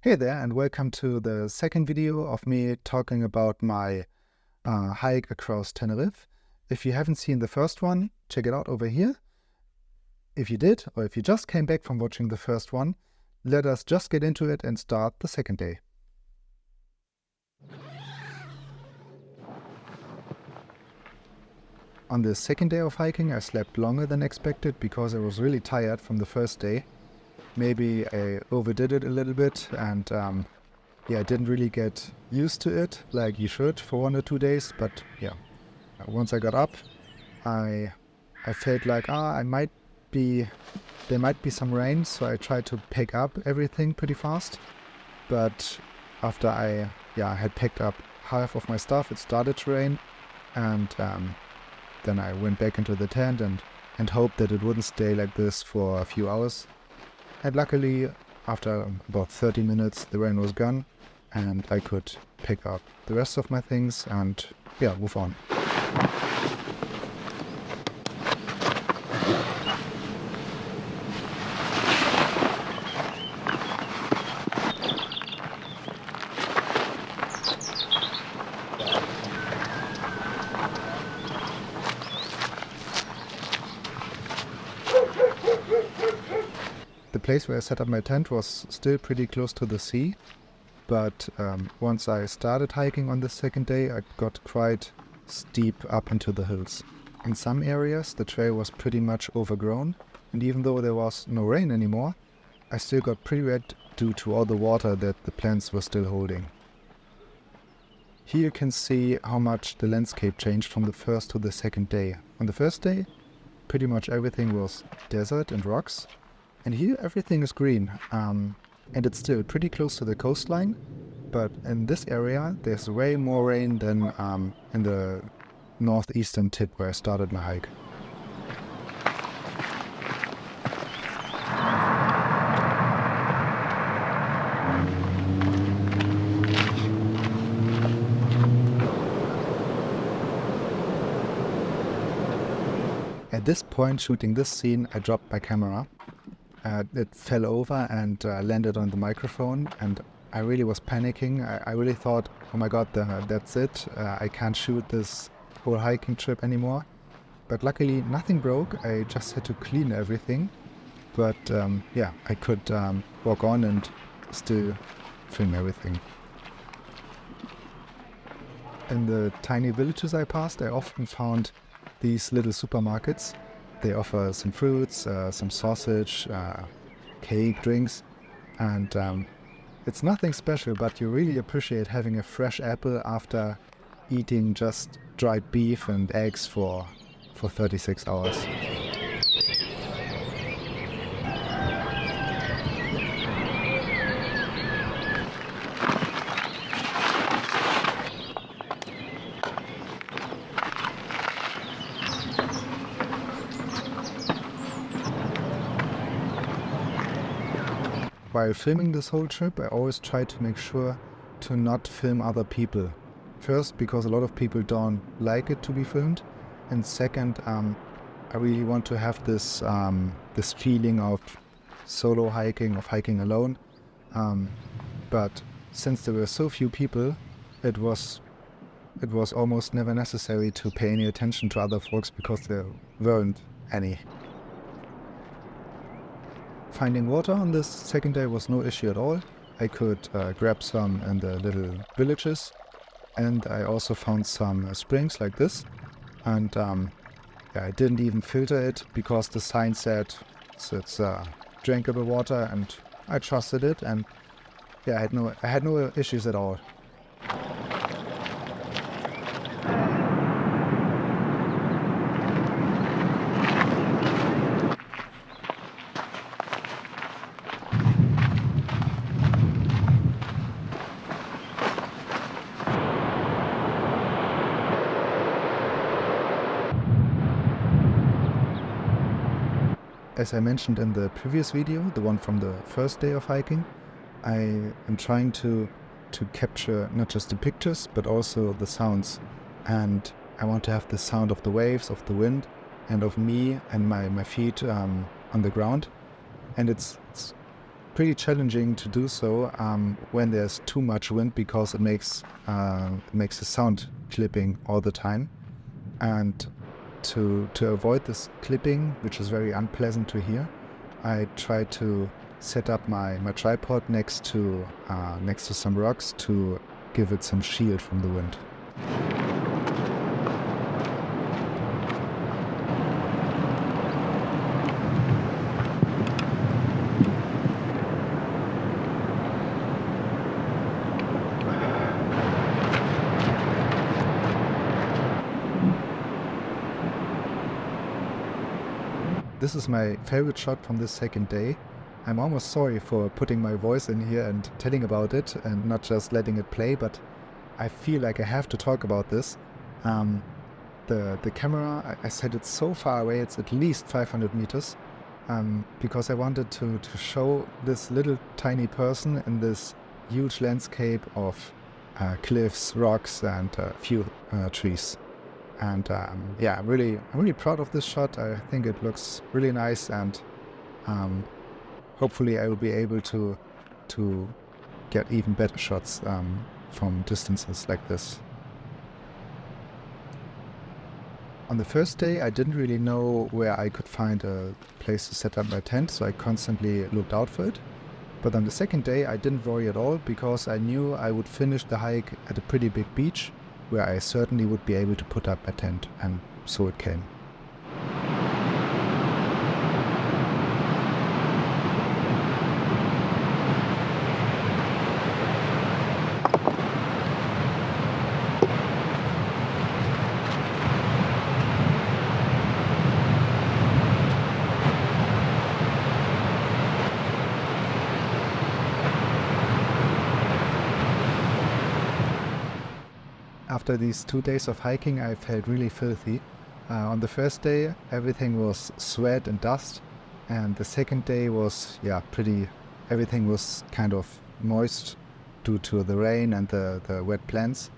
Hey there, and welcome to the second video of me talking about my hike across Tenerife. If you haven't seen the first one, check it out over here. If you did, or if you just came back from watching the first one, let us just get into it and start the second day. On the second day of hiking, I slept longer than expected because I was really tired from the first day. Maybe I overdid it a little bit and I didn't really get used to it like you should for 1 or 2 days, but yeah, once I got up, I felt like there might be some rain, so I tried to pick up everything pretty fast. But after I had picked up half of my stuff, it started to rain, and then I went back into the tent and hoped that it wouldn't stay like this for a few hours. And luckily, after about 30 minutes, the rain was gone, and I could pick up the rest of my things and move on. The place where I set up my tent was still pretty close to the sea, but once I started hiking on the second day, I got quite steep up into the hills. In some areas, the trail was pretty much overgrown, and even though there was no rain anymore, I still got pretty wet due to all the water that the plants were still holding. Here you can see how much the landscape changed from the first to the second day. On the first day, pretty much everything was desert and rocks. And here everything is green, and it's still pretty close to the coastline, but in this area there's way more rain than in the northeastern tip where I started my hike. At this point, shooting this scene, I dropped my camera. It fell over and landed on the microphone, and I really was panicking. I really thought, oh my god, that's it. I can't shoot this whole hiking trip anymore. But luckily nothing broke. I just had to clean everything. But I could walk on and still film everything. In the tiny villages I passed, I often found these little supermarkets. They offer some fruits, some sausage, cake, drinks, and it's nothing special, but you really appreciate having a fresh apple after eating just dried beef and eggs for 36 hours. While filming this whole trip, I always try to make sure to not film other people. First, because a lot of people don't like it to be filmed, and second, I really want to have this this feeling of solo hiking, of hiking alone. But since there were so few people, it was almost never necessary to pay any attention to other folks because there weren't any. Finding water on this second day was no issue at all. I could grab some in the little villages, and I also found some springs like this, and I didn't even filter it because the sign said it's drinkable water, and I trusted it, and I had no issues at all. As I mentioned in the previous video, the one from the first day of hiking, I am trying to capture not just the pictures but also the sounds, and I want to have the sound of the waves, of the wind, and of me and my feet on the ground. And it's pretty challenging to do so when there's too much wind, because it makes a sound clipping all the time. And to avoid this clipping, which is very unpleasant to hear, I try to set up my tripod next to some rocks to give it some shield from the wind. This is my favorite shot from this second day. I'm almost sorry for putting my voice in here and telling about it and not just letting it play, but I feel like I have to talk about this. The camera, I set it so far away, it's at least 500 meters, because I wanted to show this little tiny person in this huge landscape of cliffs, rocks, and a few trees. And yeah, I'm really proud of this shot. I think it looks really nice, and hopefully I will be able to get even better shots from distances like this. On the first day, I didn't really know where I could find a place to set up my tent, so I constantly looked out for it. But on the second day, I didn't worry at all, because I knew I would finish the hike at a pretty big beach, where I certainly would be able to put up my tent, and so it came. After these 2 days of hiking, I felt really filthy. On the first day, everything was sweat and dust, and the second day was, everything was kind of moist due to the rain and the wet plants.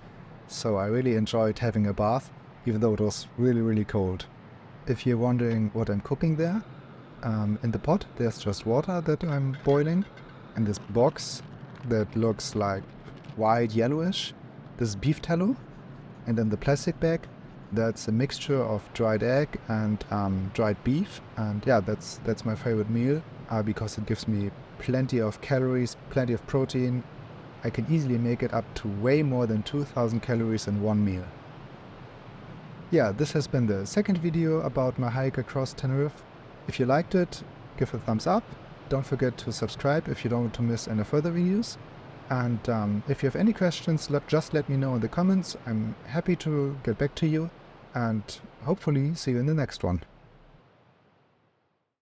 So I really enjoyed having a bath, even though it was really cold. If you're wondering what I'm cooking there, in the pot there's just water that I'm boiling, and this box that looks like white yellowish, this is beef tallow, and then the plastic bag, that's a mixture of dried egg and dried beef. And yeah, that's my favorite meal, because it gives me plenty of calories, plenty of protein. I can easily make it up to way more than 2000 calories in one meal. Yeah, this has been the second video about my hike across Tenerife. If you liked it, give a thumbs up. Don't forget to subscribe if you don't want to miss any further videos. And if you have any questions, just let me know in the comments. I'm happy to get back to you, and hopefully see you in the next one.